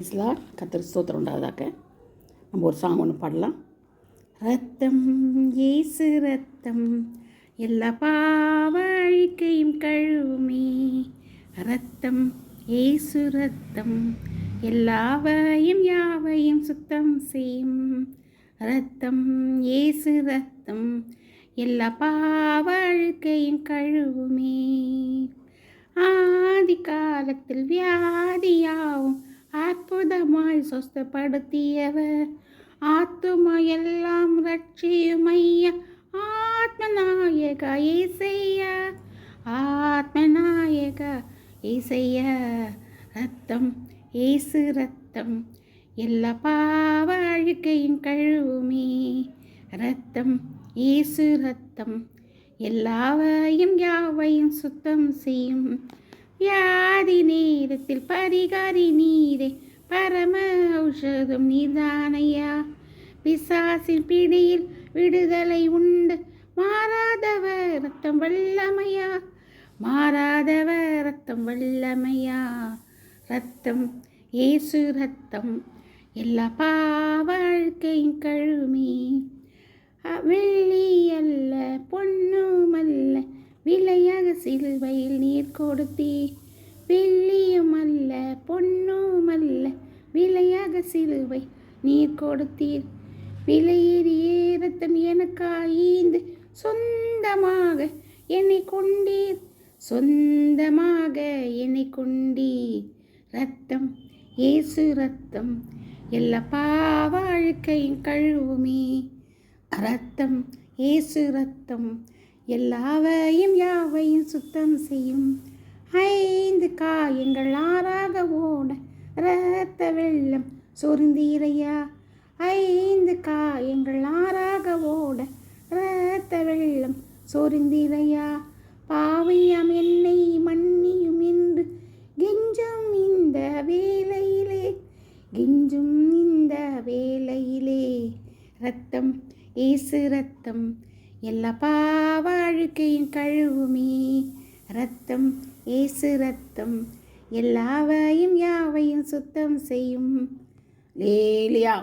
கர்த்தருக்கு ஸ்தோத்திரம் உண்டாவதாக. நம்ம ஒரு சாங் ஒன்று பாடலாம். ரத்தம் இயேசு ரத்தம் எல்லா பாவ அழுக்கையும் கழுவுமே. ரத்தம் இயேசு ரத்தம் எல்லாவையும் யாவையும் சுத்தம் செய்யும். ரத்தம் இயேசு ரத்தம் எல்லா பாவ அழுக்கையும் கழுவுமே. ஆதி காலத்தில் வியாதியாவும் அற்புதமாய் சொஸ்தப்படுத்தியவர், ஆத்துமா எல்லாம் ரட்சியுமையா. ஆத்மநாயக ஏசையா, ஆத்மநாயக ஏசையா. ரத்தம் ஏசு ரத்தம் எல்லா பாவ அழுக்கையும் கழுவுமே. ரத்தம் ஏசு ரத்தம் எல்லாவையும் யாவையும் சுத்தம் செய்யும். வியாதி நேரத்தில் பரிகாரி நீரே, பரம ஔஷதம் நீதானையா. பிசாசின் பிடியில் விடுதலை உண்டு, மாறாதவர் ரத்தம் வல்லமையா. மாறாதவர் ரத்தம் வல்லமையா. ரத்தம் ஏசு ரத்தம் எல்லா பாவ அழுக்கையும் கழுவுமே. வெள்ளி அல்ல பொன்னுமல்ல விலையாக சிலுவையில் நீர் கொடுத்தீர். வெள்ளியும் அல்ல பொன்னுமல்ல விலையாக சிலுவை நீர் கொடுத்தீர். விலையேறிய ரத்தம் எனக்காய்ந்து சொந்தமாக என்னை கொண்டீர். சொந்தமாக என்னை கொண்டீர். ரத்தம் இயேசு ரத்தம் எல்லா பாவ அழுக்கையும் கழுவுமே. ரத்தம் இயேசு ரத்தம் எல்லாவையும் யாவையும் சுத்தம் செய்யும். 5 காயங்கள் 6ஆக ஓட இரத்த வெள்ளம் சொரிந்தீரையா. 5 காயங்கள் 6ஆக ஓட இரத்த வெள்ளம் சொரிந்தீரையா. பாவியாம் என்னை மன்னியும் என்று கெஞ்சும் இந்த வேளையிலே, கெஞ்சும் இந்த வேளையிலே. ரத்தம் இயேசு ரத்தம் எல்லா பாவ அழுக்கையும் கழுவுமே. ரத்தம் இயேசு ரத்தம் எல்லாவையும் யாவையும் சுத்தம் செய்யும். லேலியா.